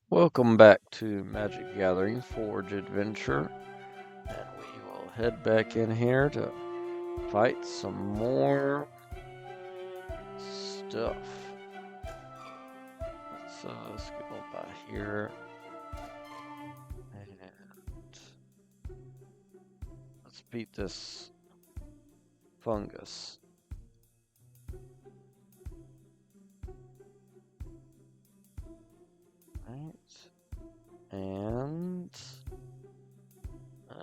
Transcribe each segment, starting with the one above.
Welcome back to Magic Gathering Forge Adventure, and we will head back in here to fight some more stuff. Let's go by here, and let's beat this fungus. Right, and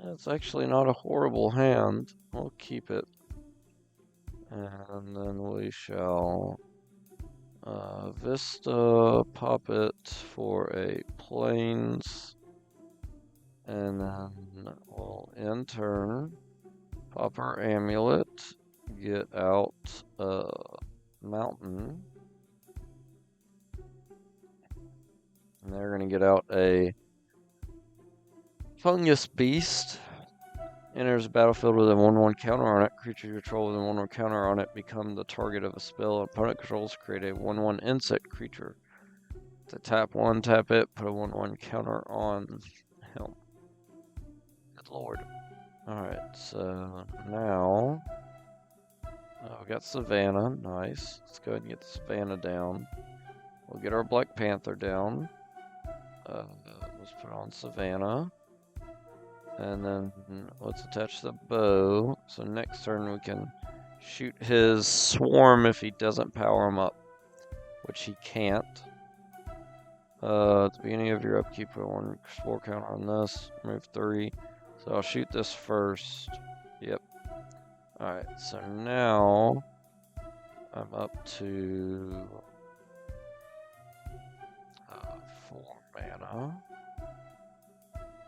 it's actually not a horrible hand. We'll keep it, and then we shall Vista pop it for a plains, and then we'll in turn pop our amulet, get out a mountain, and they're gonna get out a fungus beast. Enters the battlefield with a 1/1 counter on it. Creature you control with a 1/1 counter on it become the target of a spell opponent controls. Create a 1/1 insect creature. To tap one, tap it, put a 1/1 counter on him. Good lord. Alright, so now we got Savannah. Nice. Let's go ahead and get the Savannah down. We'll get our Black Panther down. Let's put on Savannah. And then let's attach the bow. So next turn we can shoot his swarm if he doesn't power him up, which he can't. At the beginning of your upkeep, put one 4 counter on this. Move 3. So I'll shoot this first. Yep. Alright, so now I'm up to 4 mana.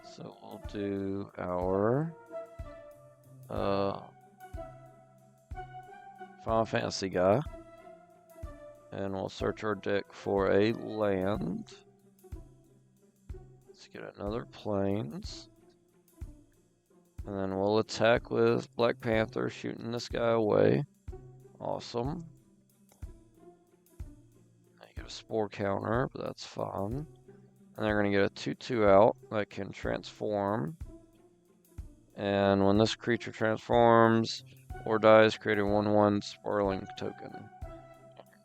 So we'll do our Final Fantasy guy. And we'll search our deck for a land. Let's get another plains. And then we'll attack with Black Panther, shooting this guy away. Awesome. I get a spore counter, but that's fine. And they're going to get a 2/2 out that can transform. And when this creature transforms or dies, create a 1/1 Sparling token.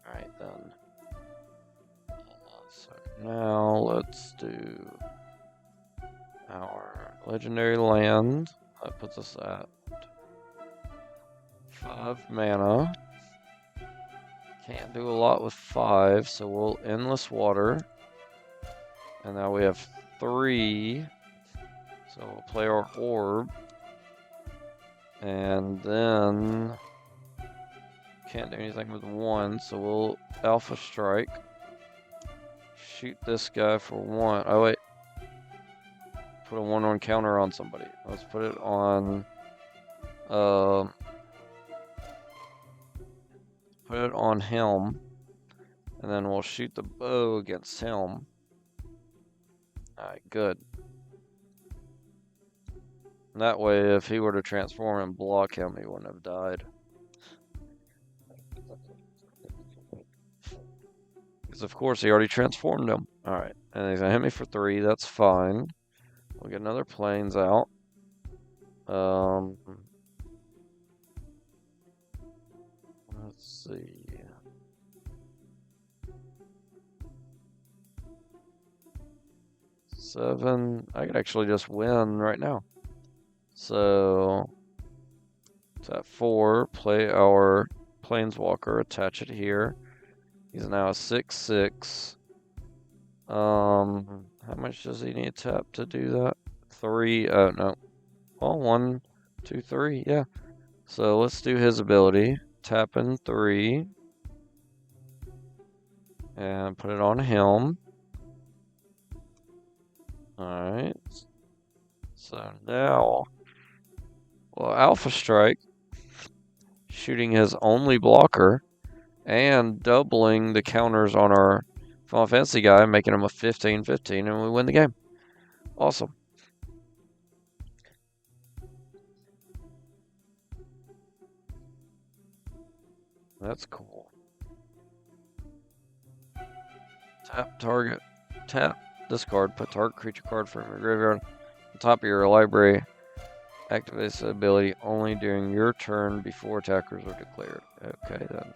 Alright then. So now let's do our legendary land. That puts us at 5 mana. Can't do a lot with 5, so we'll Endless Water. And now we have 3. So we'll play our orb. And then can't do anything with 1, so we'll Alpha Strike. Shoot this guy for 1. Oh wait. Put a 1/1 counter on somebody. Let's put it on him. And then we'll shoot the bow against him. Alright, good. That way, if he were to transform and block him, he wouldn't have died. Because, of course, he already transformed him. Alright, and he's going to hit me for 3. That's fine. We'll get another plains out. Let's see. Seven. I could actually just win right now. So, tap 4, play our Planeswalker, attach it here. He's now a 6/6. How much does he need to tap to do that? 3. Oh, no. Well, 1, 2, 3. Yeah. So let's do his ability. Tap in 3. And put it on him. Alright. So now, well, Alpha Strike, shooting his only blocker, and doubling the counters on our Final Fantasy guy, making him a 15/15, and we win the game. Awesome. That's cool. Tap target. Tap discard, put target creature card from your graveyard on top of your library. Activates the ability only during your turn before attackers are declared. Okay, then.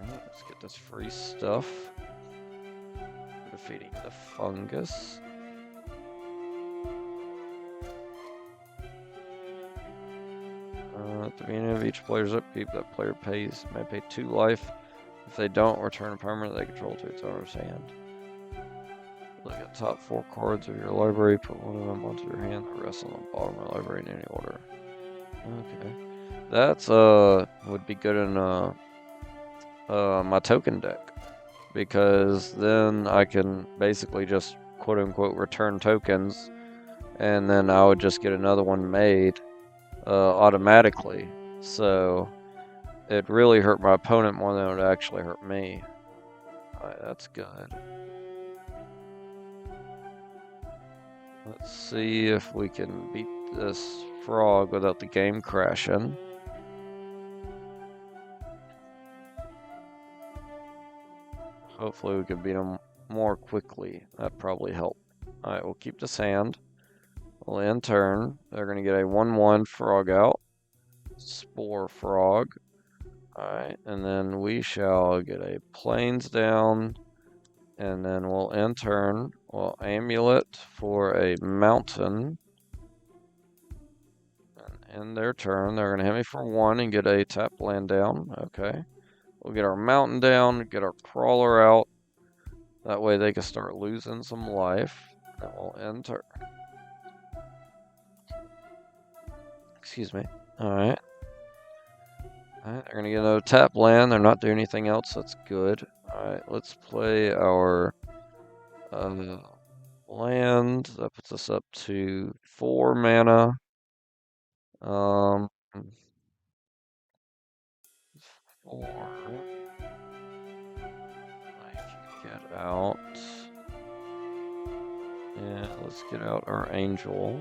Alright, let's get this free stuff. Defeating the fungus. At the beginning of each player's upkeep, that player may pay 2 life. If they don't, return a permanent they control to its owner's hand. Look at the top 4 cards of your library, put one of them onto your hand, the rest on the bottom of the library in any order. Okay. That's, would be good in, my token deck. Because then I can basically just, quote-unquote, return tokens, and then I would just get another one made, automatically. So, it really hurt my opponent more than it would actually hurt me. Alright, that's good. Let's see if we can beat this frog without the game crashing. Hopefully we can beat him more quickly. That'd probably help. Alright, we'll keep this hand. We'll end turn. They're going to get a 1/1 frog out. Spore frog. Alright, and then we shall get a plains down. And then we'll end turn. We'll amulet for a mountain. And end their turn. They're going to hit me for 1 and get a tap land down. Okay. We'll get our mountain down, get our crawler out. That way they can start losing some life. And we'll end turn. Excuse me. Alright. Alright, they're going to get another tap land. They're not doing anything else. That's good. Alright, let's play our land. That puts us up to 4 mana. 4. I can get out. Yeah, let's get out our angel.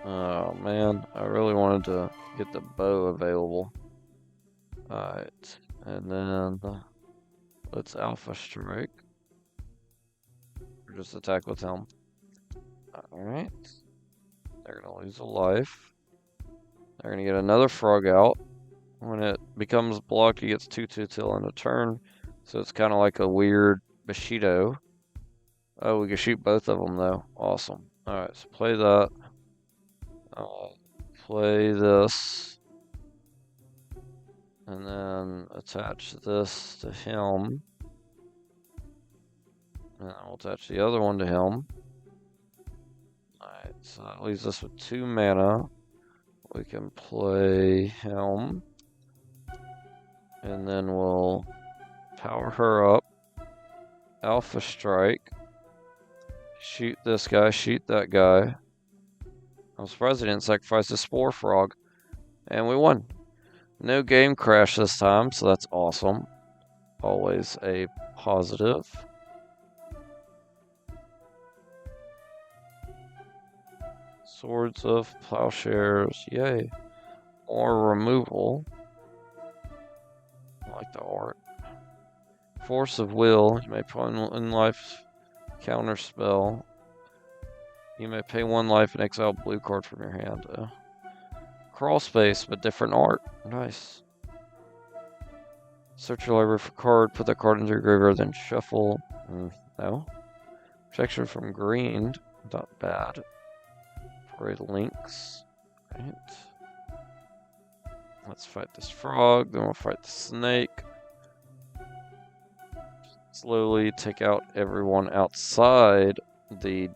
Oh man, I really wanted to get the bow available. Alright, and then let's Alpha Strike. Or just attack with him. Alright. They're gonna lose a life. They're gonna get another frog out. When it becomes blocked, he gets 2/2 till end of turn. So it's kind of like a weird Bushido. Oh, we can shoot both of them though. Awesome. Alright, so play that. Play this. And then attach this to him. And I'll attach the other one to him. Alright, so that leaves us with 2 mana. We can play him. And then we'll power her up. Alpha Strike. Shoot this guy, shoot that guy. I'm surprised I didn't sacrifice the Spore Frog. And we won. No game crash this time, so that's awesome. Always a positive. Swords of Plowshares, yay. More removal. I like the art. Force of Will, you may put in life counter spell. You may pay 1 life and exile blue card from your hand. Crawl space, but different art. Nice. Search your library for card, put that card into your graveyard, then shuffle. No. Protection from green, not bad. Parade links. Right. Let's fight this frog, then we'll fight the snake. Slowly take out everyone outside the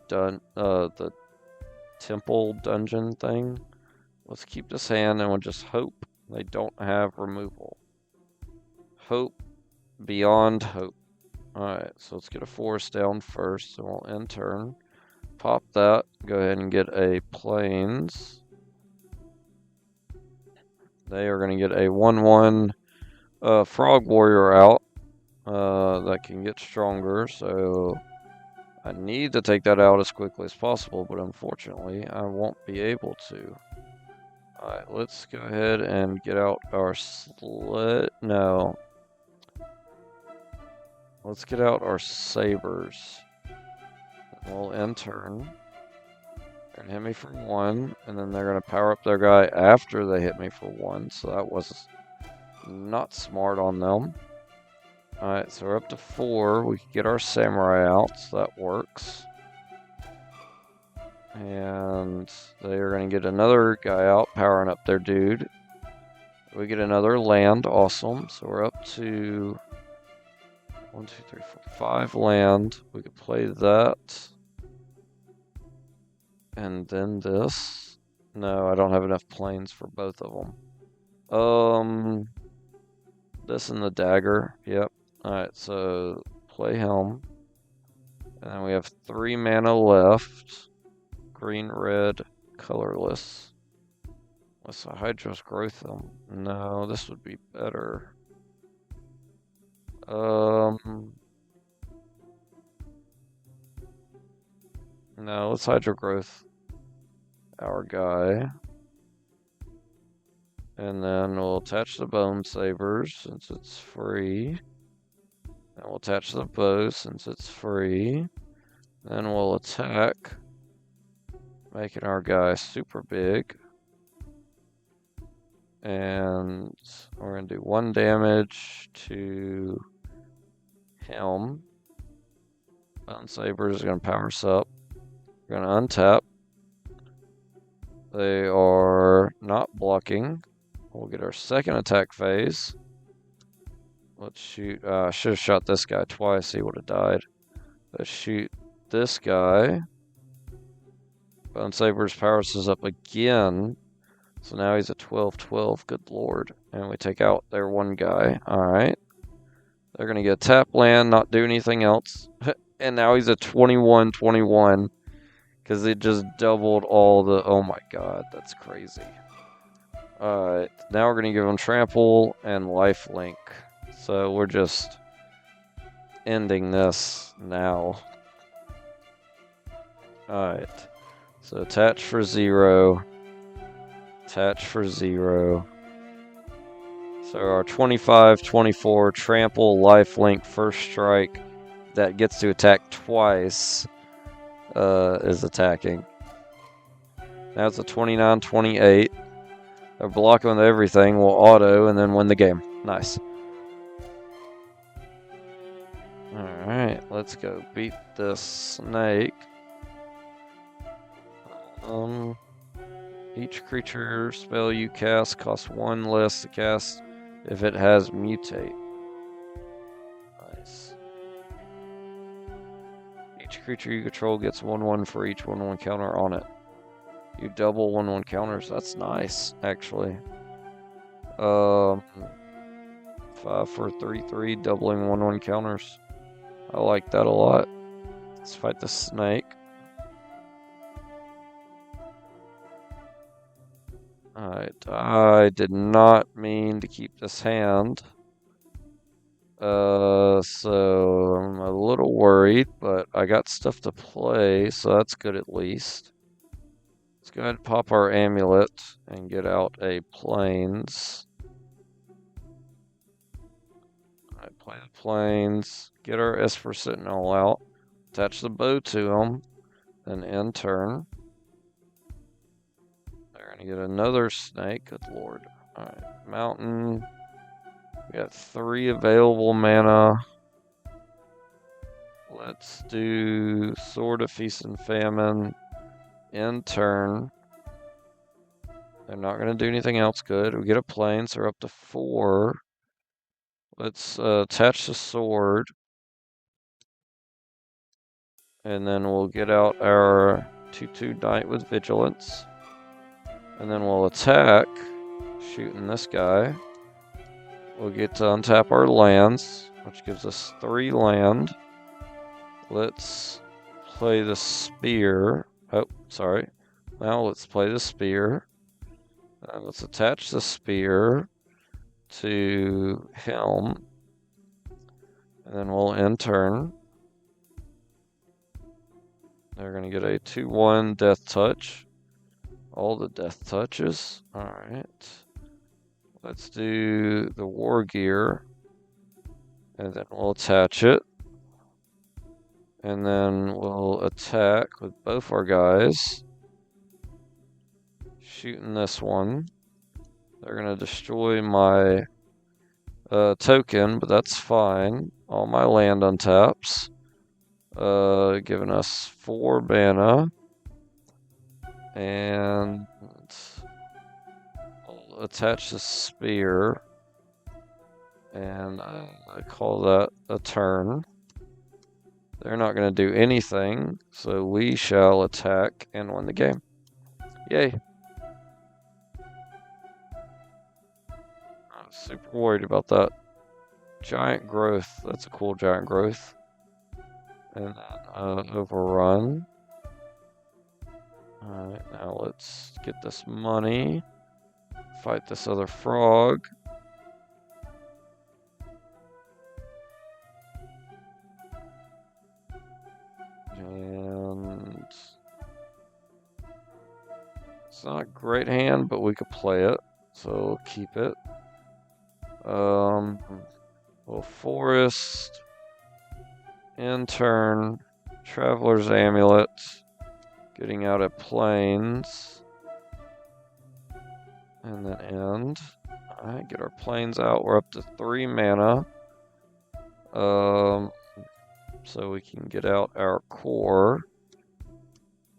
temple dungeon thing. Let's keep this hand and we'll just hope they don't have removal. Hope beyond hope. Alright, so let's get a forest down first, and we'll end turn. Pop that, go ahead and get a plains. They are going to get a 1/1 frog warrior out. That can get stronger, so I need to take that out as quickly as possible, but unfortunately I won't be able to. Alright, let's go ahead and get out our sled. No. Let's get out our sabers. We'll end turn. They're gonna hit me for 1, and then they're gonna power up their guy after they hit me for 1, so that was not smart on them. Alright, so we're up to 4. We can get our samurai out, so that works. And they are gonna get another guy out, powering up their dude. We get another land, awesome. So we're up to 1, 2, 3, 4, 5 land. We could play that. And then this. No, I don't have enough planes for both of them. This and the dagger. Yep. Alright, so play Helm. And then we have 3 mana left. Green, red, colorless. Let's Hydra's growth them. No, this would be better. No, let's Hydro growth our guy. And then we'll attach the bone sabers since it's free. And we'll attach the bow since it's free. Then we'll attack, making our guy super big. And we're going to do 1 damage to him. Bone sabers is going to power us up. We're going to untap. They are not blocking. We'll get our second attack phase. Let's shoot. I should have shot this guy twice. He would have died. Let's shoot this guy. Bone Sabers powers us up again. So now he's a 12-12. Good lord. And we take out their one guy. Alright. They're going to get a tap land, not do anything else. And now he's a 21-21. Because it just doubled all the... Oh my god, that's crazy. Alright, now we're going to give him Trample and Lifelink. So we're just ending this now. Alright, so attach for 0. Attach for 0. So our 25-24 Trample, Lifelink, First Strike that gets to attack twice is attacking. Now it's a 29-28. They're blocking with everything. We'll auto and then win the game. Nice. Alright, let's go beat this snake. Each creature spell you cast costs 1 less to cast if it has mutate. Nice. Each creature you control gets 1/1 for each 1/1 counter on it. You double 1/1 counters. That's nice, actually. 5 for 3/3, doubling 1/1 counters. I like that a lot. Let's fight the snake. Alright, I did not mean to keep this hand. So I'm a little worried, but I got stuff to play, so that's good at least. Let's go ahead and pop our amulet and get out a plains. Alright, play the plains. Get our Esper Sentinel out. Attach the bow to him. Then end turn. They're gonna get another snake. Good lord. Alright, mountain. We got 3 available mana. Let's do Sword of Feast and Famine. End turn. They're not going to do anything else good. We get a plane, so we're up to 4. Let's attach the sword. And then we'll get out our 2/2 Knight with Vigilance. And then we'll attack, shooting this guy. We'll get to untap our lands, which gives us 3 land. Let's play the spear. Oh, sorry. Now let's play the spear. Let's attach the spear to Helm. And then we'll end turn. They're going to get a 2/1 Death Touch. All the Death Touches. Alright. Let's do the War Gear. And then we'll attach it. And then we'll attack with both our guys. Shooting this one. They're going to destroy my token, but that's fine. All my land untaps. Giving us 4 mana. And I'll attach the spear. And I call that a turn. They're not going to do anything, so we shall attack and win the game. Yay. I'm super worried about that. Giant growth. That's a cool giant growth. And then overrun. Alright, now let's get this money. Fight this other frog. And it's not a great hand, but we could play it, so we'll keep it. Well, forest, in turn, traveler's amulet, getting out at plains, and then end. Alright, get our plains out. We're up to 3 mana. So we can get out our core.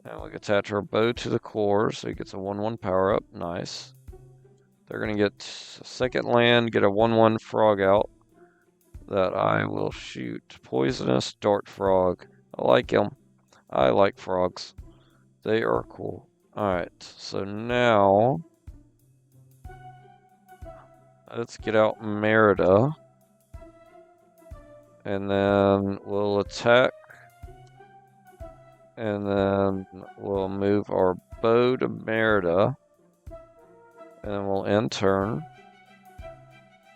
And we can attach our bow to the core, so he gets a 1/1 power up. Nice. They're going to get a second land, get a 1/1 frog out that I will shoot. Poisonous dart frog. I like him. I like frogs. They are cool. Alright, so now let's get out Merida. And then we'll attack. And then we'll move our bow to Merida. And then we'll end turn.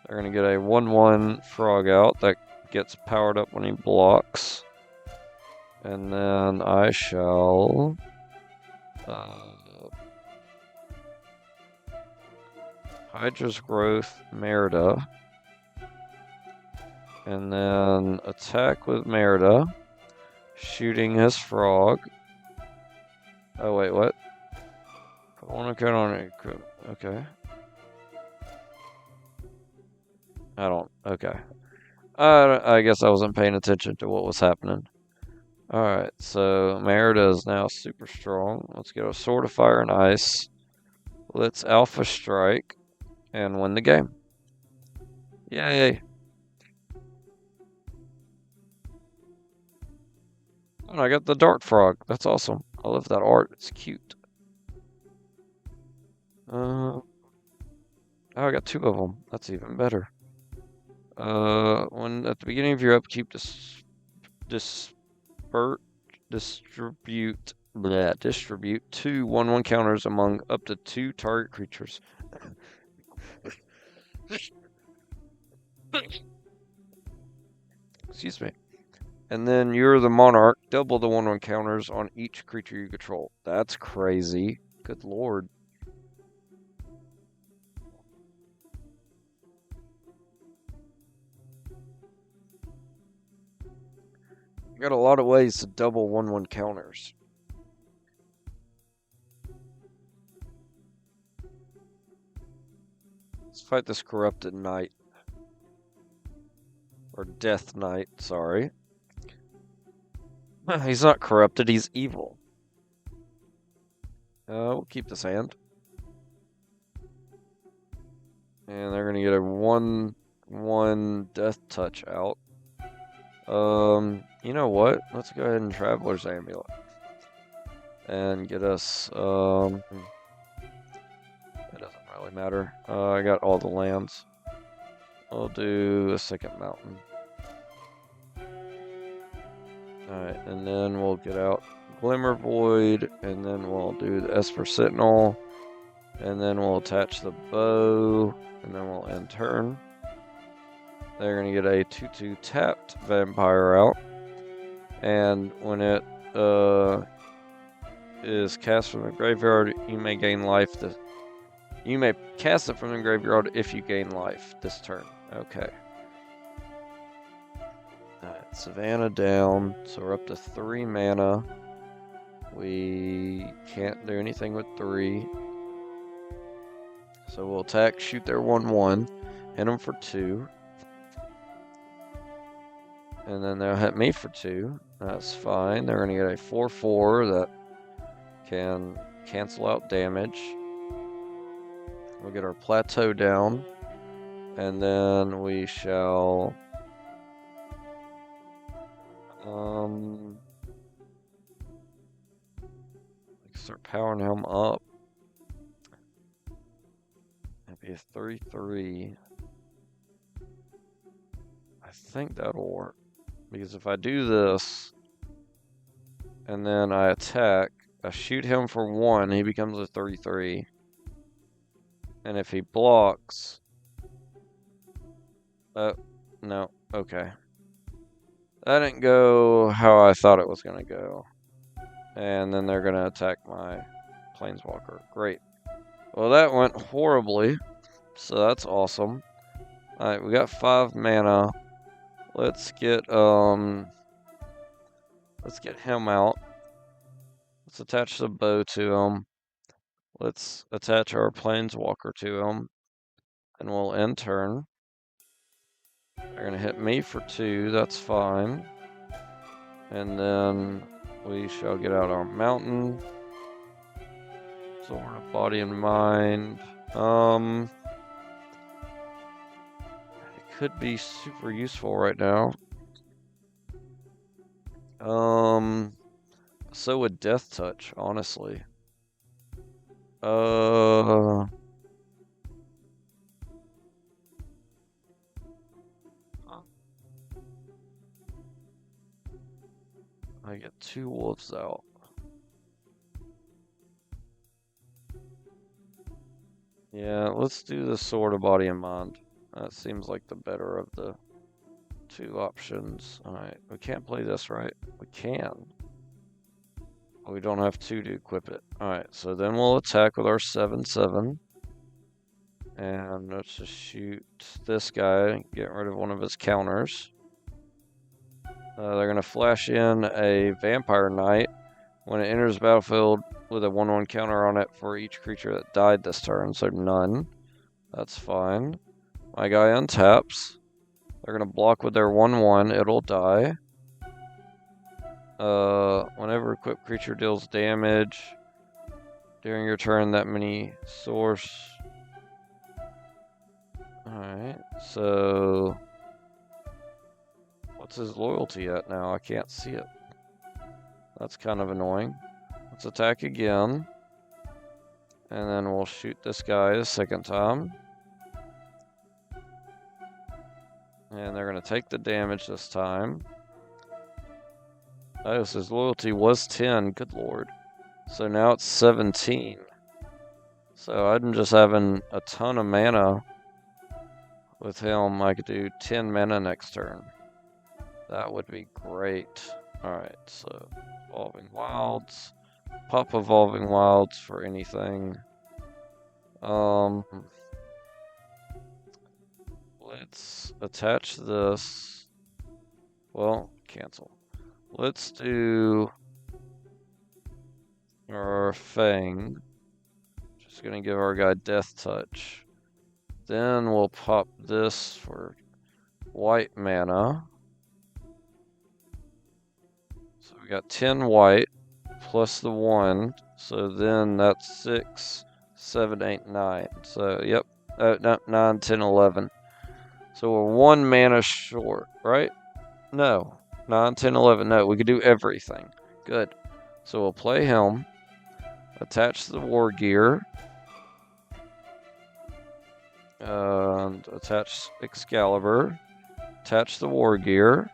They're going to get a 1/1 frog out that gets powered up when he blocks. And then I shall Hydra's Growth, Merida. And then attack with Merida. Shooting his frog. Oh, wait, what? I want to count on it. Okay. Okay. I guess I wasn't paying attention to what was happening. Alright, so Merida is now super strong. Let's get a Sword of Fire and Ice. Let's Alpha Strike and win the game. Yay! And I got the Dart Frog. That's awesome. I love that art. It's cute. Oh, I got 2 of them. That's even better. When at the beginning of your upkeep, distribute 2 1/1 counters among up to 2 target creatures. Excuse me. And then you're the monarch. Double the 1/1 counters on each creature you control. That's crazy. Good lord. You got a lot of ways to double 1/1 counters. Let's fight this corrupted knight. Or death knight, sorry. He's not corrupted, he's evil. We'll keep this hand. And they're gonna get a 1/1 death touch out. You know what? Let's go ahead and Traveler's Amulet. And get us, it doesn't really matter. I got all the lands. I'll do a second mountain. Alright, and then we'll get out Glimmer Void, and then we'll do the Esper Sentinel, and then we'll attach the bow, and then we'll end turn. They're going to get a 2/2 tapped vampire out, and when it is cast from the graveyard, you may gain life. You may cast it from the graveyard if you gain life this turn. Okay. Alright. Savannah down, so we're up to 3 mana. We can't do anything with 3. So we'll attack, shoot their 1/1, hit them for 2. And then they'll hit me for 2. That's fine. They're going to get a 4/4 that can cancel out damage. We'll get our plateau down. And then we shall start powering him up. That'd be a 3/3. I think that'll work. Because if I do this, and then I attack, I shoot him for 1, he becomes a 3/3. And if he blocks... no, okay. That didn't go how I thought it was going to go. And then they're going to attack my Planeswalker. Great. Well, that went horribly. So that's awesome. Alright, we got 5 mana. Let's get him out. Let's attach the bow to him. Let's attach our Planeswalker to him. And we'll end turn. They're going to hit me for 2. That's fine. And then we shall get out our mountain. Zora, body and mind. It could be super useful right now. So would Death Touch, honestly. I get 2 wolves out. Yeah, let's do the Sword of Body and Mind. That seems like the better of the 2 options. Alright, we can't play this, right? We can. We don't have 2 to equip it. Alright, so then we'll attack with our 7/7. And let's just shoot this guy, get rid of one of his counters. They're going to flash in a Vampire Knight. When it enters the battlefield with a 1/1 counter on it for each creature that died this turn, so none. That's fine. My guy untaps. They're going to block with their 1/1, it'll die. Whenever equipped creature deals damage during your turn, that many source. Alright, so what's his loyalty at now? I can't see it. That's kind of annoying. Let's attack again. And then we'll shoot this guy a second time. And they're going to take the damage this time. Oh, so his loyalty was 10. Good lord. So now it's 17. So I'm just having a ton of mana with him. I could do 10 mana next turn. That would be great. Alright, so Evolving Wilds. Pop Evolving Wilds for anything. Let's attach this. Well, cancel. Let's do our Fang. Just gonna give our guy Death Touch. Then we'll pop this for white mana. So we got 10 white plus the 1. So then that's 6, 7, 8, 9. So, yep. No, 9, 10, 11. So we're 1 mana short, right? No. 9, 10, 11. No, we could do everything. Good. So we'll play him. Attach the War Gear. And attach Excalibur. Attach the War Gear.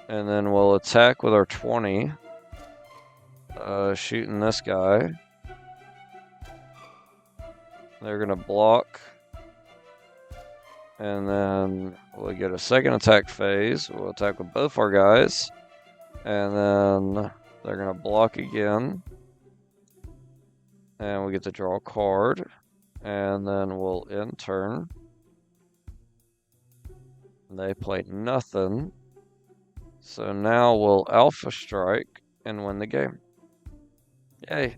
And then we'll attack with our 20. Shooting this guy. They're going to block. And then we'll get a second attack phase. We'll attack with both our guys. And then they're going to block again. And we get to draw a card. And then we'll end turn. They played nothing. So now we'll Alpha Strike and win the game. Yay.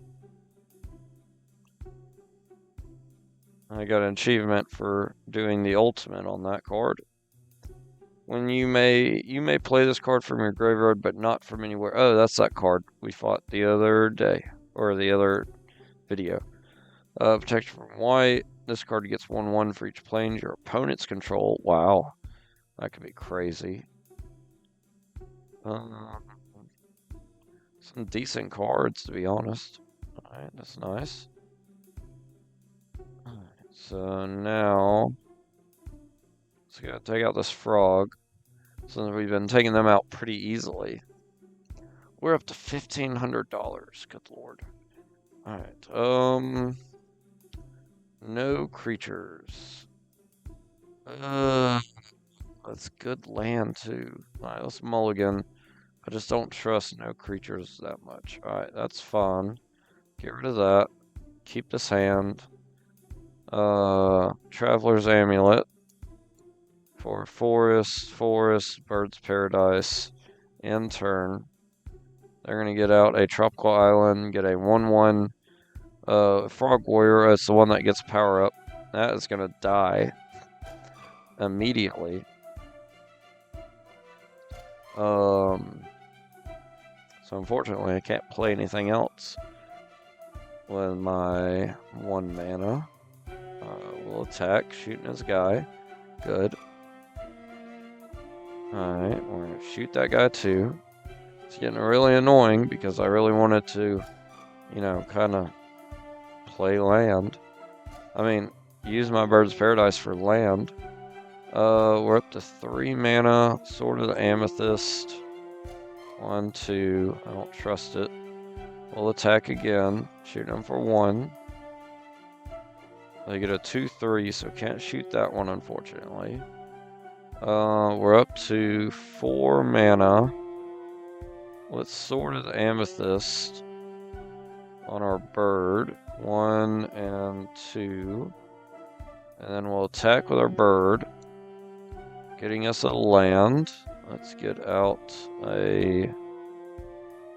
I got an achievement for doing the ultimate on that card. When you may play this card from your graveyard, but not from anywhere. Oh, that's that card we fought the other day, or the other video. Protection from white. This card gets 1/1 for each plane your opponents control. Wow, that could be crazy. Some decent cards, to be honest. Alright, that's nice. Alright, so now let's go take out this frog. Since we've been taking them out pretty easily. We're up to $1,500. Good lord. Alright, no creatures. That's good land too. Alright, let's mulligan. I just don't trust no creatures that much. Alright, that's fun. Get rid of that. Keep this hand. Traveler's Amulet. For forest, bird's paradise, end turn. They're gonna get out a tropical island, get a 1/1 frog warrior. It's the one that gets power up. That is gonna die immediately. So unfortunately I can't play anything else with my 1 mana. We'll attack, shooting his guy. Good. Alright, we're gonna shoot that guy too. It's getting really annoying because I really wanted to, you know, kind of play land. I mean, use my Bird's Paradise for land. We're up to 3 mana, Sword of the Amethyst. 1, 2, I don't trust it. We'll attack again, shoot him for 1. They get a 2/3, so can't shoot that one, unfortunately. We're up to 4 mana. Let's Sword of the Amethyst on our bird. 1 and 2. And then we'll attack with our bird, getting us a land. Let's get out a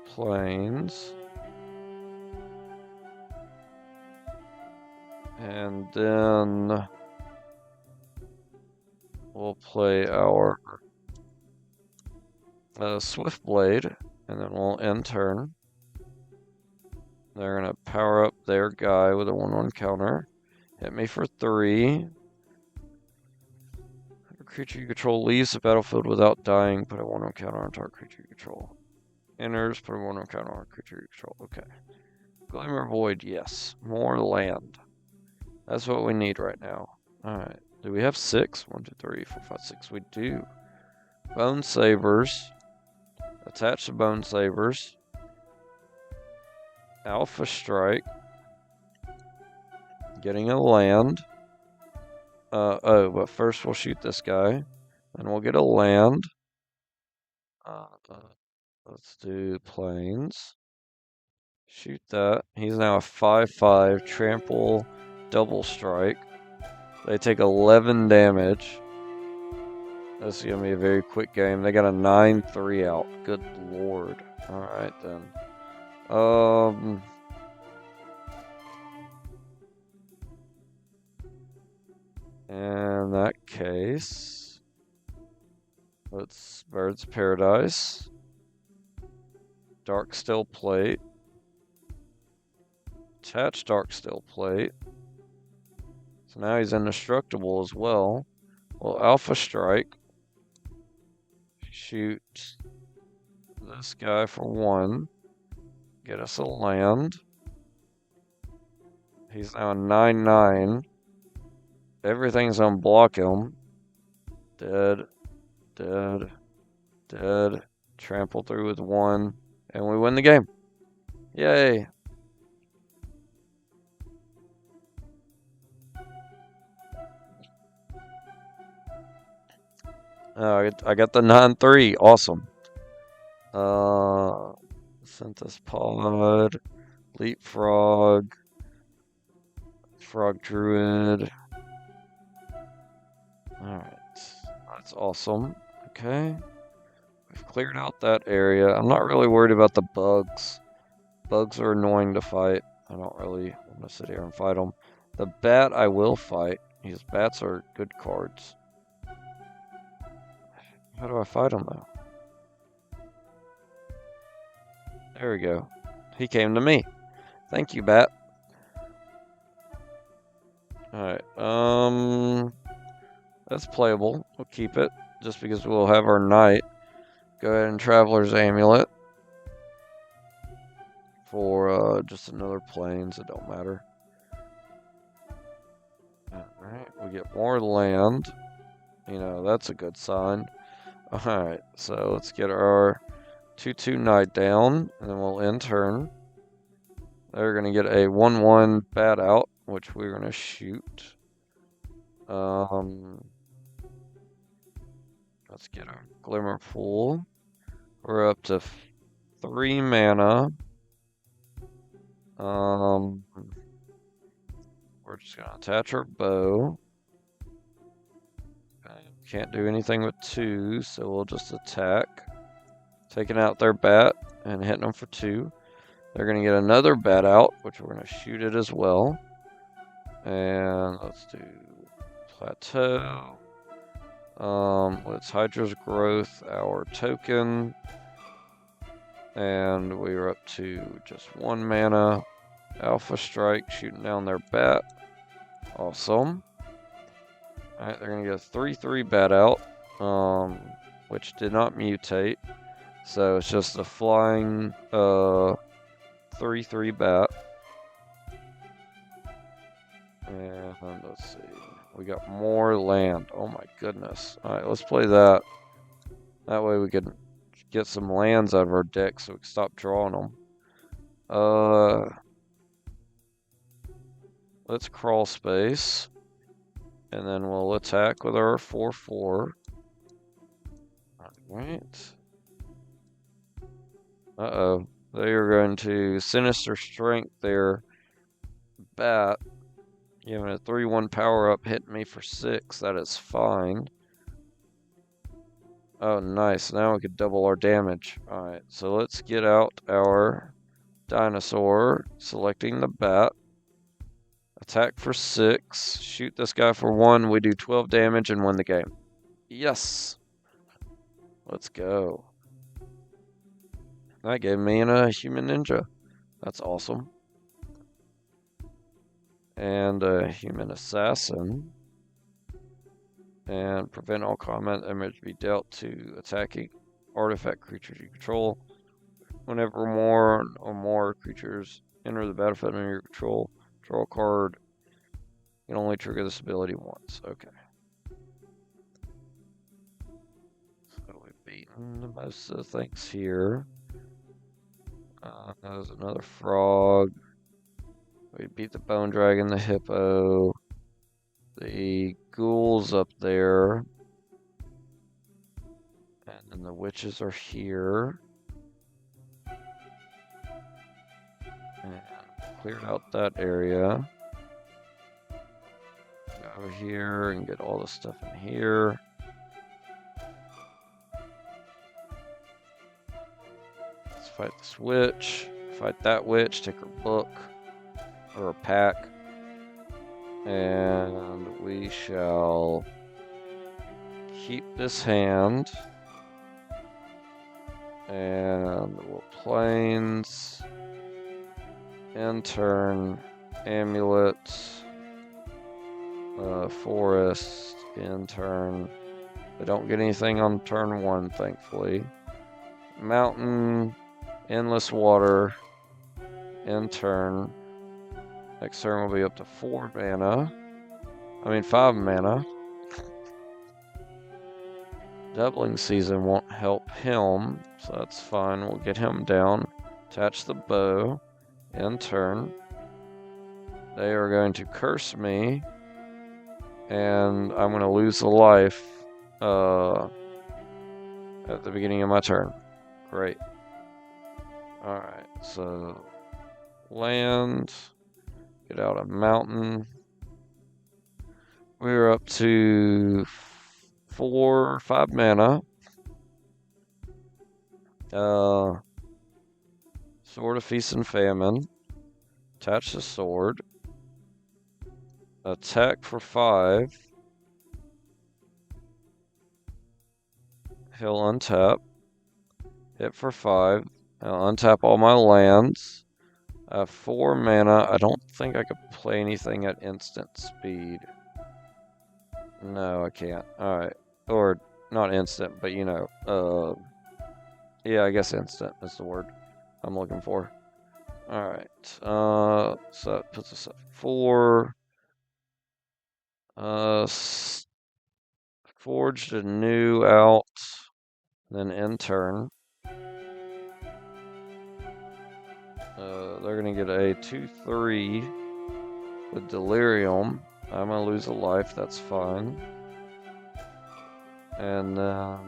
plains. And then we'll play our Swift Blade, and then we'll end turn. They're going to power up their guy with a 1/1 counter. Hit me for 3. A creature you control leaves the battlefield without dying. Put a 1/1 counter on target creature you control. Enters, put a 1/1 counter on creature you control. Okay. Glimmer Void, yes. More land. That's what we need right now. Alright. Do we have 6? 1, 2, 3, 4, 5, 6. We do. Bone Sabers. Attach the Bone Sabers. Alpha Strike. Getting a land. Oh, but first we'll shoot this guy. And we'll get a land. Let's do plains. Shoot that. He's now a 5/5 trample double strike. They take 11 damage. This is going to be a very quick game. They got a 9/3 out. Good lord. Alright then. In that case, let's Bird's Paradise. Dark Steel Plate. Attach Dark Steel Plate. So now he's indestructible as well. Well, Alpha Strike. Shoot this guy for 1. Get us a land. He's now a 9/9. Everything's gonna block him. Dead. Dead. Dead. Trample through with 1. And we win the game. Yay. I got the 9/3. Awesome. Synthus Pod. Leapfrog. Frog Druid. Alright. That's awesome. Okay. We've cleared out that area. I'm not really worried about the bugs. Bugs are annoying to fight. I don't really want to sit here and fight them. The bat I will fight. These bats are good cards. How do I fight him though? There we go. He came to me. Thank you, bat. Alright, that's playable. We'll keep it, just because we'll have our knight. Go ahead and Traveler's Amulet. For just another plains, it don't matter. Alright, we get more land. You know, that's a good sign. Alright, so let's get our 2/2 knight down, and then we'll end turn. They're going to get a 1/1 bat out, which we're going to shoot. Let's get our Glimmer Pool. We're up to 3 mana. We're just going to attach our bow. Can't do anything with 2, so we'll just attack. Taking out their bat and hitting them for 2. They're going to get another bat out, which we're going to shoot it as well. And let's do Plateau. Let's Hydra's Growth, our token. And we're up to just 1 mana. Alpha Strike, shooting down their bat. Awesome. Alright, they're going to get a 3/3 bat out, which did not mutate. So it's just a flying 3/3 bat. And let's see. We got more land. Oh my goodness. Alright, let's play that. That way we can get some lands out of our deck so we can stop drawing them. Let's crawl space. And then we'll attack with our 4/4. Alright. Uh-oh. They are going to Sinister Strength their bat. Giving a 3/1 power up, hitting me for 6. That is fine. Oh, nice. Now we could double our damage. Alright, so let's get out our dinosaur, selecting the bat. Attack for 6. Shoot this guy for 1. We do 12 damage and win the game. Yes! Let's go. That gave me a human ninja. That's awesome. And a human assassin. And prevent all combat damage to be dealt to attacking artifact creatures you control. Whenever more or more creatures enter the battlefield under your control, draw a card. You can only trigger this ability once. Okay. So we've beaten most of the things here. There's another frog. We beat the bone dragon, the hippo, the ghouls up there, and then the witches are here. And cleared out that area. Go over here and get all the stuff in here. Let's fight this witch. Fight that witch. Take her book. Or a pack. And we shall keep this hand. And we'll plains. End turn. Amulet. Forest. End turn. We don't get anything on turn 1, thankfully. Mountain. Endless water. End turn. Next turn will be up to 4 mana. I mean 5 mana. Doubling Season won't help him, so that's fine. We'll get him down. Attach the bow. End turn. They are going to curse me. And I'm going to lose a life at the beginning of my turn. Great. Alright, so land. Get out a mountain. We're up to for 5 mana. Sword of Feast and Famine. Attach the sword. Attack for 5. He'll untap. Hit for 5. I'll untap all my lands. I have 4 mana. I don't think I could play anything at instant speed. No, I can't. Alright. Or, not instant, but you know. Yeah, I guess instant is the word I'm looking for. Alright. So that puts us at 4. Forged a new out. Then end turn. They're going to get a 2/3 with Delirium. I'm going to lose a life, that's fine. And then,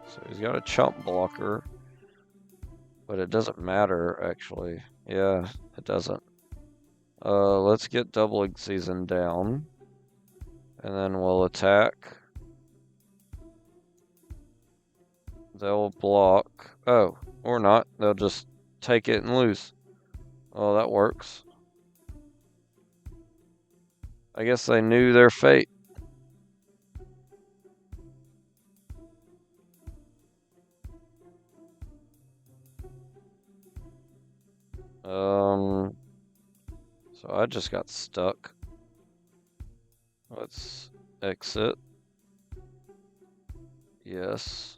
so he's got a chump blocker, but it doesn't matter, actually. Yeah, it doesn't. Let's get Doubling Season down, and then we'll attack. They'll block. Oh, or not. They'll just take it and lose. Oh, that works. I guess they knew their fate. So I just got stuck. Let's exit. Yes.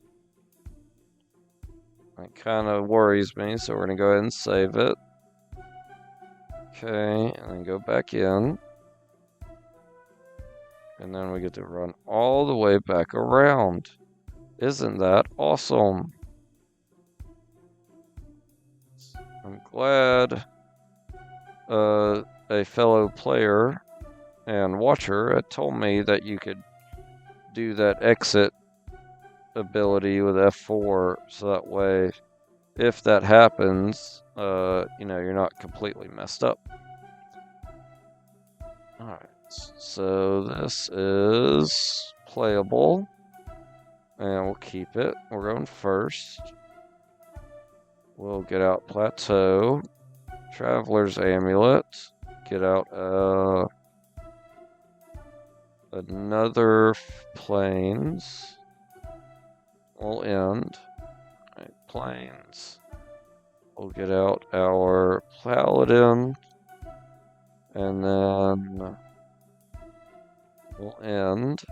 It kind of worries me, so we're going to go ahead and save it. Okay, and then go back in. And then we get to run all the way back around. Isn't that awesome? I'm glad a fellow player and watcher had told me that you could do that exit ability with F4, so that way, if that happens, you know, you're not completely messed up. Alright, so this is playable, and we'll keep it. We're going first. We'll get out Plateau, Traveler's Amulet, get out another Plains. We'll end. Right, Plains. We'll get out our Paladin, and then we'll end.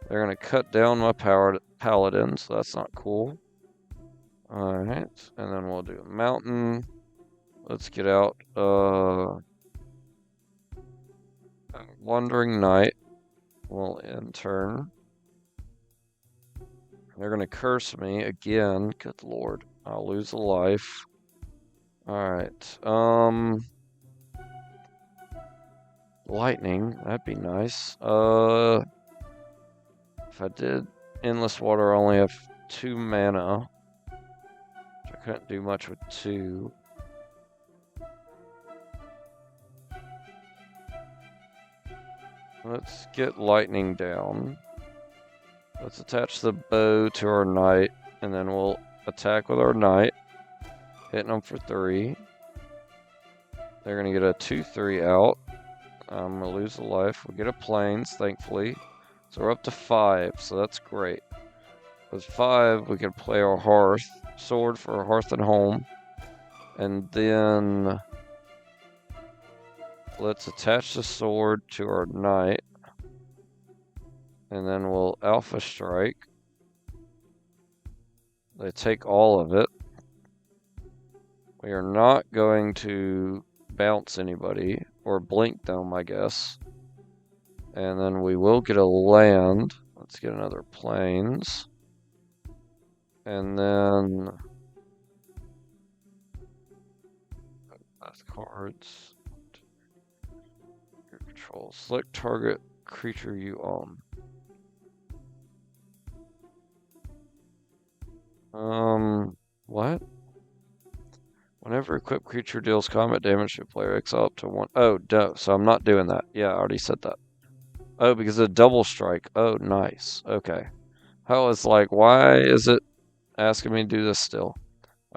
They're going to cut down my Paladin, so that's not cool. Alright, and then we'll do a Mountain. Let's get out Wandering Knight. We'll end turn. They're going to curse me again. Good lord. I'll lose a life. Alright. Lightning. That'd be nice. If I did Endless Water, I only have 2 mana. Which I couldn't do much with 2. Let's get lightning down. Let's attach the bow to our knight, and then we'll attack with our knight, hitting them for 3. They're going to get a 2/3 out. I'm going to lose a life. We'll get a Plains, thankfully. So we're up to 5, so that's great. With 5, we can play our Hearth, sword for Hearth and Home. And then let's attach the sword to our knight. And then we'll Alpha Strike. They take all of it. We are not going to bounce anybody, or blink them, I guess. And then we will get a land. Let's get another Plains. And then that's cards. Your control. Select target creature you own. What? Whenever equipped creature deals combat damage to player, exile up to 1. Oh, duh. So I'm not doing that. Yeah, I already said that. Oh, because of double strike. Oh, nice. Okay. I was like, why is it asking me to do this still?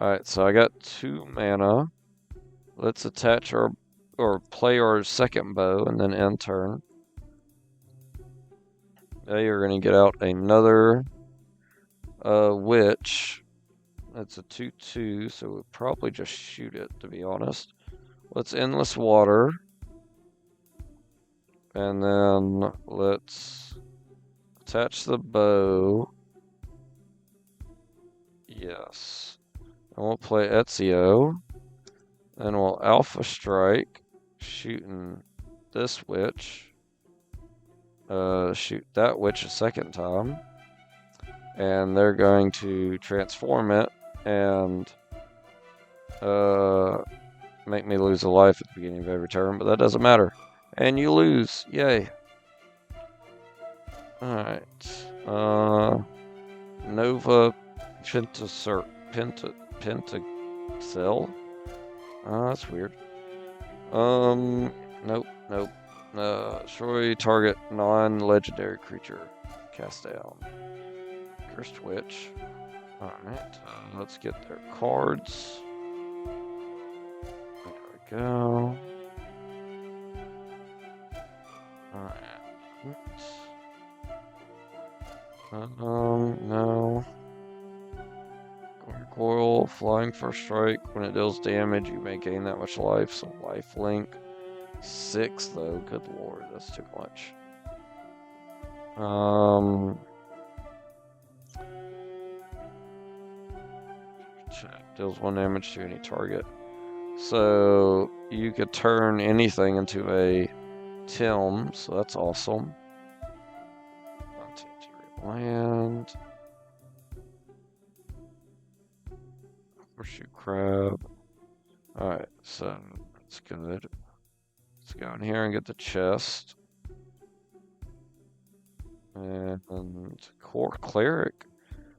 Alright, so I got 2 mana. Let's attach our, or play our second bow and then end turn. Now you're going to get out another witch. That's a 2/2, so we'll probably just shoot it, to be honest. Let's Endless Water. And then let's attach the bow. Yes. And we'll play Ezio. Then we'll Alpha Strike, shooting this witch. Shoot that witch a second time. And they're going to transform it and make me lose a life at the beginning of every turn, but that doesn't matter. And you lose. Yay. Alright. Nova Pentacell. That's weird. Nope. Destroy target non-legendary creature. Cast down. Cursed Witch. Alright, let's get their cards. There we go. Alright. No. Gargoyle, flying first strike. When it deals damage, you may gain that much life, so life link. 6 though, good lord, that's too much. Deals 1 damage to any target. So you could turn anything into a Tim, so that's awesome. Land. Horseshoe Crab. Alright, so that's good. Let's go in here and get the chest. And Core Cleric.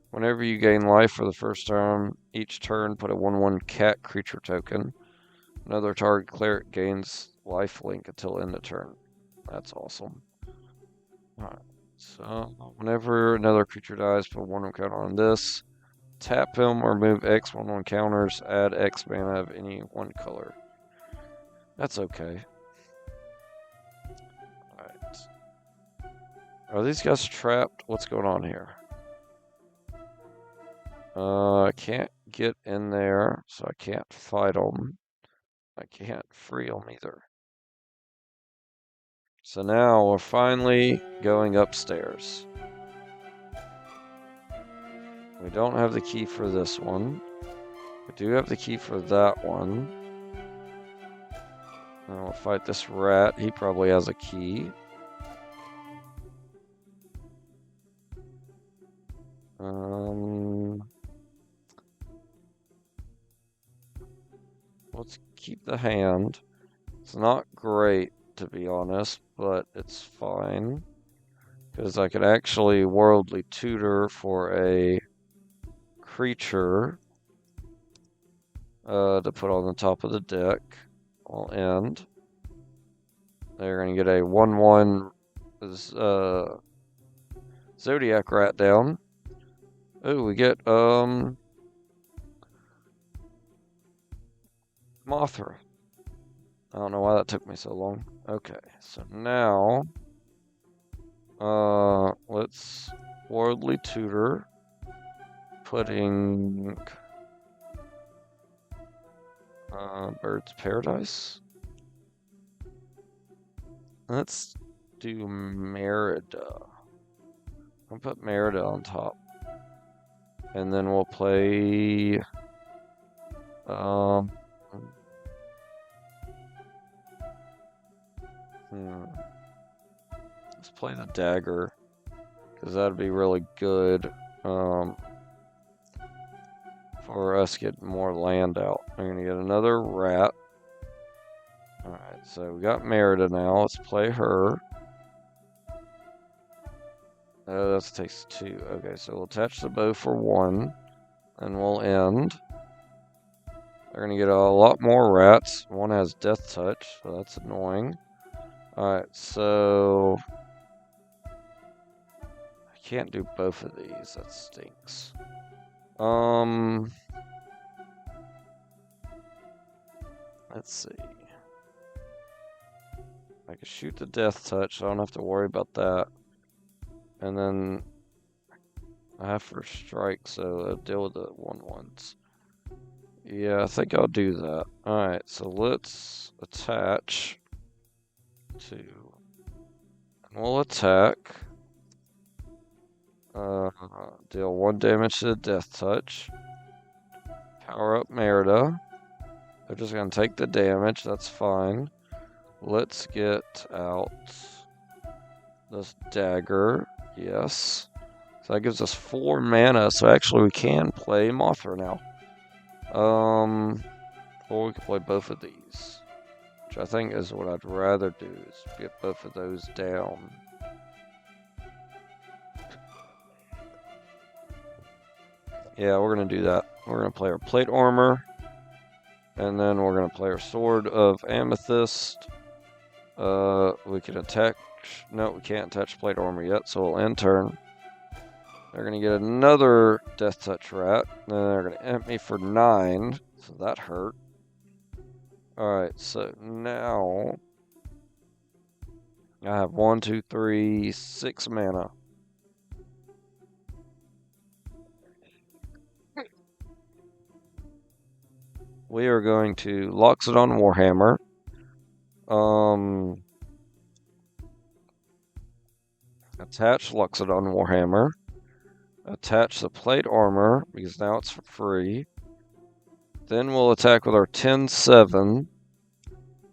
Whenever you gain life for the first time, each turn put a 1/1 cat creature token. Another target cleric gains life link until end of turn. That's awesome. Alright, so whenever another creature dies, put 1/1 counter on this. Tap him or move X 1/1 counters, add X mana of any one color. That's okay. Alright. Are these guys trapped? What's going on here? I can't get in there, so I can't fight them. I can't free them either. So now we're finally going upstairs. We don't have the key for this one. We do have the key for that one. And we'll fight this rat. He probably has a key. Let's keep the hand. It's not great, to be honest, but it's fine. Because I could actually Worldly Tutor for a creature to put on the top of the deck. I'll end. They're going to get a 1/1 Zodiac Rat down. Oh, we get Mothra. I don't know why that took me so long. Okay, so now let's Worldly Tutor, putting Bird's Paradise. Let's do Merida. I'll put Merida on top. And then we'll play let's play the dagger, because that'd be really good for us getting more land out. I'm gonna get another rat. Alright, so we got Merida now. Let's play her. Oh, that takes 2. Okay, so we'll attach the bow for 1, and we'll end. They're gonna get a lot more rats. One has Death Touch, so that's annoying. Alright, so can't do both of these. That stinks. Let's see. I can shoot the death touch, so I don't have to worry about that. And then I have first strike, so I'll deal with the 1/1s. Yeah, I think I'll do that. Alright, so let's attach to... And we'll attack. Deal 1 damage to the death touch. Power up Merida. They're just gonna take the damage, that's fine. Let's get out this dagger. Yes. So that gives us 4 mana, so actually we can play Mothra now. Or we can play both of these. Which I think is what I'd rather do, is get both of those down. Yeah, we're gonna do that. We're gonna play our plate armor. And then we're gonna play our sword of amethyst. We can attack. No, we can't touch plate armor yet, so we'll end turn. They're gonna get another death touch rat. Then they're gonna hit me for 9, so that hurt. Alright, so now I have 1, 2, 3, 6 mana. We are going to Loxodon Warhammer. Attach Loxodon Warhammer. Attach the plate armor, because now it's for free. Then we'll attack with our 10/7.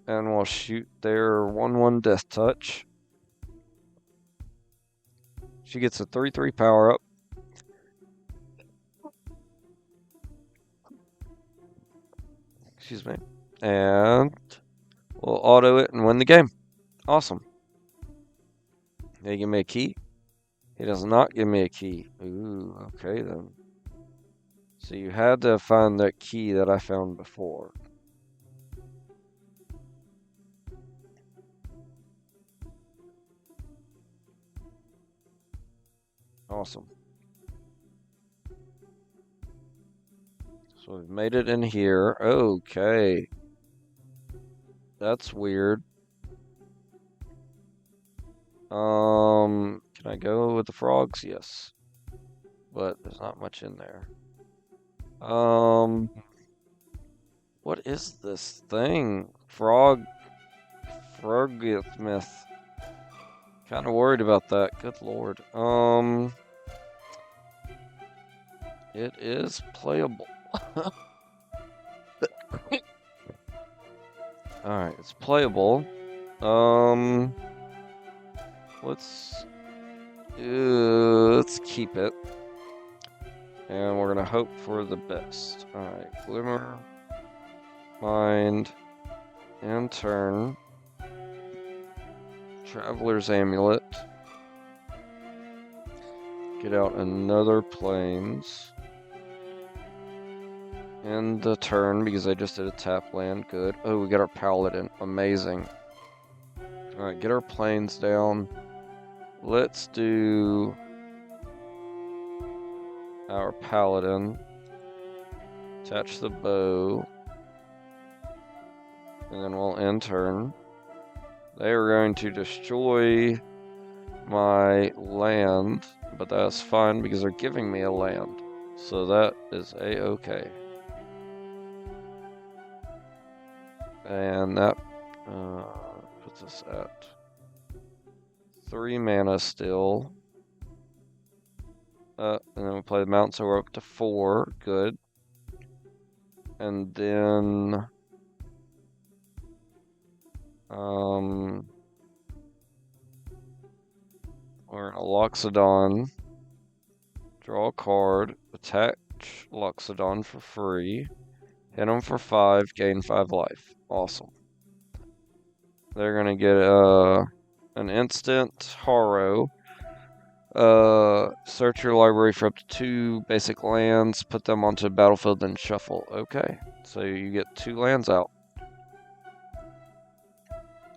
And we'll shoot their 1/1 death touch. She gets a 3/3 power up. Excuse me. And we'll auto it and win the game. Awesome. Did he give me a key? He does not give me a key. Ooh, okay then. So you had to find that key that I found before. Awesome. So we've made it in here. Okay. That's weird. Can I go with the frogs? Yes. But there's not much in there. What is this thing? Frogithmith. Kind of worried about that. Good lord. It is playable. Alright, it's playable. Let's keep it. And we're gonna hope for the best. Alright, Glimmer, Mind, and turn. Traveler's Amulet. Get out another Plains. End the turn because I just did a tap land. Good. Oh, we got our Paladin. Amazing. Alright, get our Plains down. Let's do our Paladin. Attach the bow. And then we'll end turn. They are going to destroy my land, but that's fine because they're giving me a land. So that is a-okay. And that puts us at 3 mana still. And then we play the mountain, so we're up to 4. Good. And then we're in a Loxodon. Draw a card. Attach Loxodon for free. Hit them for 5. Gain 5 life. Awesome. They're gonna get an instant Horror. Search your library for up to 2 basic lands. Put them onto the battlefield, then shuffle. Okay. So you get 2 lands out.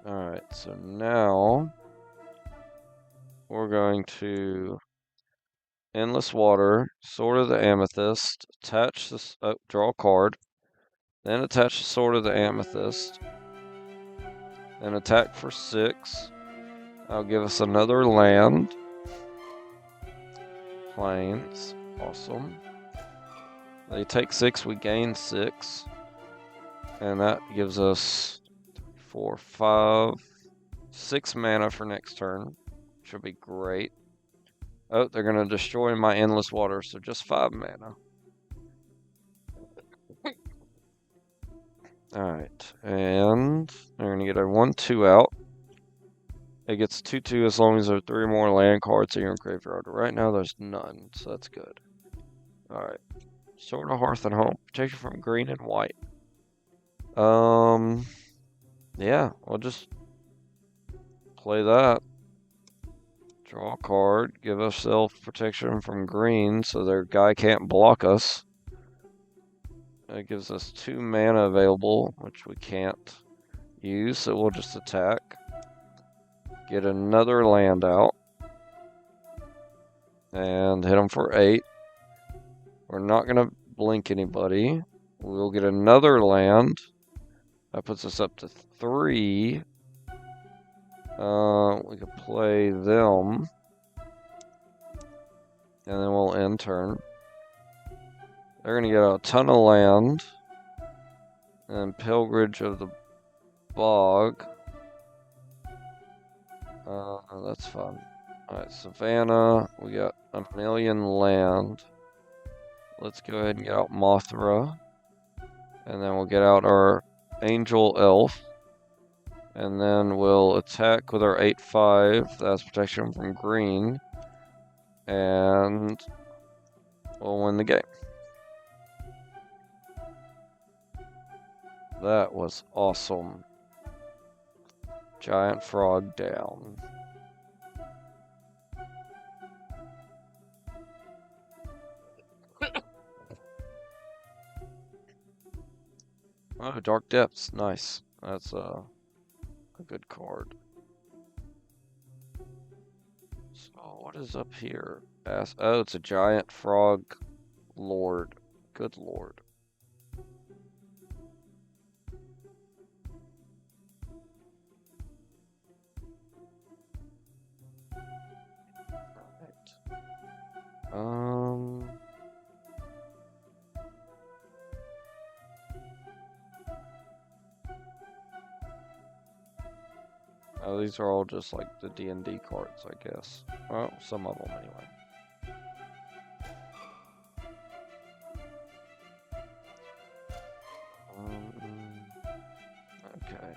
Alright, so now we're going to Endless Water, Sword of the Amethyst, attach this, draw a card, then attach the Sword of the Amethyst, and attack for 6. That'll give us another land. Plains, awesome. They take 6, we gain 6. And that gives us 4, 5, 6 mana for next turn. Should be great. Oh, they're going to destroy my Endless Water, so just 5 mana. Alright, and they're going to get a 1-2 out. It gets 2-2 as long as there are 3 more land cards in your graveyard. Right now there's none, so that's good. Alright. Sword of Hearth and Home. Protection from green and white. Yeah, we'll just play that. Draw a card, give ourselves protection from green so their guy can't block us. It gives us 2 mana available, which we can't use, so we'll just attack. Get another land out. And hit them for 8. We're not going to blink anybody. We'll get another land. That puts us up to 3. We could play them. And then we'll end turn. They're going to get a ton of land. And Pilgrimage of the Bog. That's fun. Alright, Savannah. We got a million land. Let's go ahead and get out Mothra. And then we'll get out our Angel Elf. And then we'll attack with our 8/5. That's protection from green. And we'll win the game. That was awesome. Giant frog down. Oh, Dark Depths. Nice. That's a good card. So, what is up here? Oh, it's a giant frog lord. Good lord. Alright. Oh, these are all just like the D&D cards, I guess. Well, some of them anyway. Okay.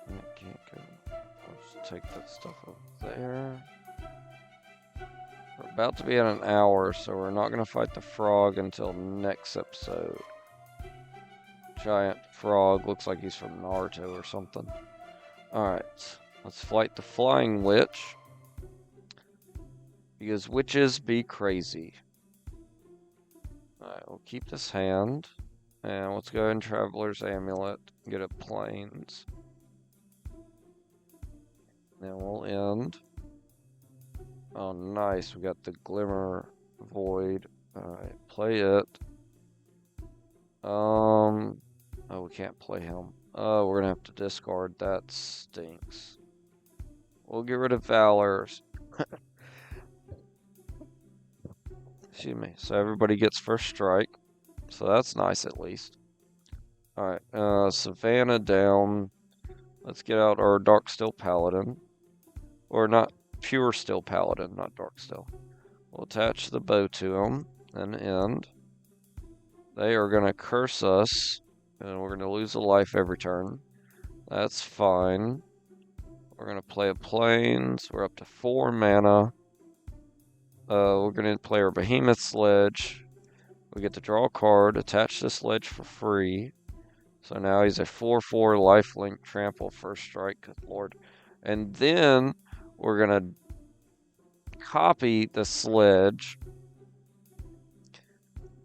I can't go. I'll just take that stuff over there. We're about to be at an hour, so we're not going to fight the frog until next episode. Giant frog, looks like he's from Naruto or something. Alright, let's fight the flying witch. Because witches be crazy. Alright, we'll keep this hand. And let's go ahead and Traveler's Amulet. Get a Plains. Then we'll end. Oh, nice. We got the Glimmer Void. Alright, play it. Oh, we can't play him. Oh, we're gonna have to discard. That stinks. We'll get rid of Valor. Excuse me. So everybody gets first strike. So that's nice at least. Alright, Savannah down. Let's get out our Darksteel Paladin. Or not, Pure Steel Paladin, not Darksteel. We'll attach the bow to him and end. They are going to curse us, and we're going to lose a life every turn. That's fine. We're going to play a Plains. We're up to 4 mana. We're going to play our Behemoth Sledge. We get to draw a card, attach this sledge for free. So now he's a 4/4 lifelink trample first strike. Good lord. And then we're going to copy the sledge,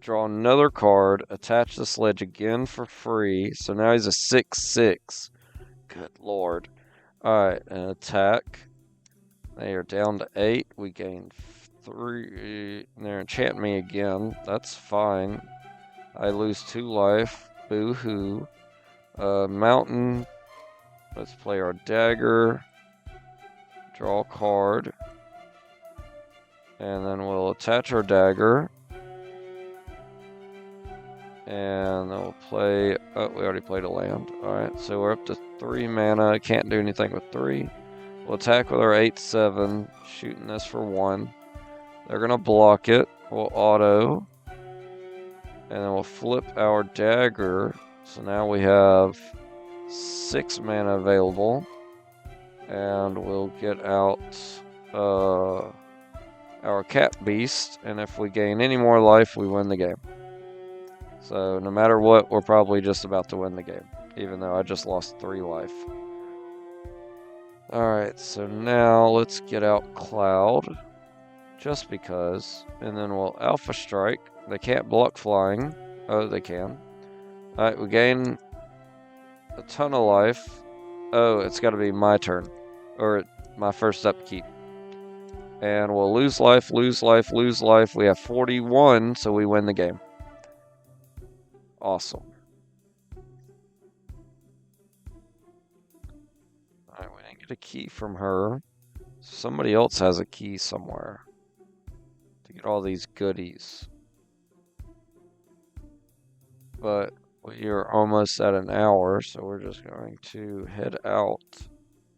draw another card, attach the sledge again for free. So now he's a 6/6. Good lord. Alright, and attack. They are down to 8. We gain 3. They're enchant me again. That's fine. I lose 2 life. Boo-hoo. Mountain. Let's play our dagger. Draw a card. And then we'll attach our dagger. And then we'll play... Oh, we already played a land. Alright, so we're up to 3 mana. Can't do anything with 3. We'll attack with our 8/7. Shooting this for 1. They're going to block it. We'll auto. And then we'll flip our dagger. So now we have 6 mana available. And we'll get out our cat beast. And if we gain any more life, we win the game. So no matter what, we're probably just about to win the game. Even though I just lost 3 life. Alright, so now let's get out Cloud. Just because. And then we'll Alpha Strike. They can't block flying. Oh, they can. Alright, we gain a ton of life. Oh, it's got to be my turn. Or my first upkeep. And we'll lose life, lose life, lose life. We have 41, so we win the game. Awesome. Alright, we didn't get a key from her. Somebody else has a key somewhere. To get all these goodies. But we are almost at an hour, so we're just going to head out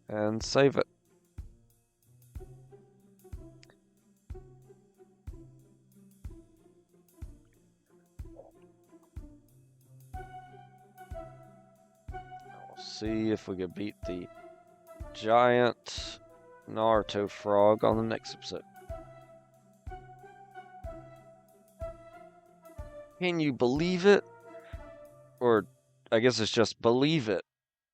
and save it. We'll see if we can beat the giant Naruto frog on the next episode. Can you believe it? Or I guess it's just believe it.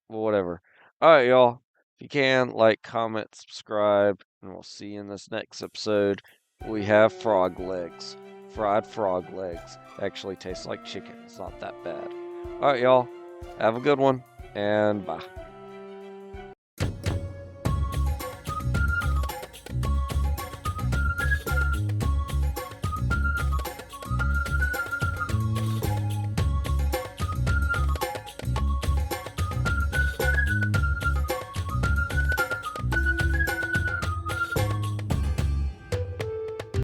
Well, whatever. Alright, y'all. If you can, like, comment, subscribe, and we'll see you in this next episode. We have frog legs. Fried frog legs. Actually tastes like chicken. It's not that bad. Alright, y'all. Have a good one, and bye.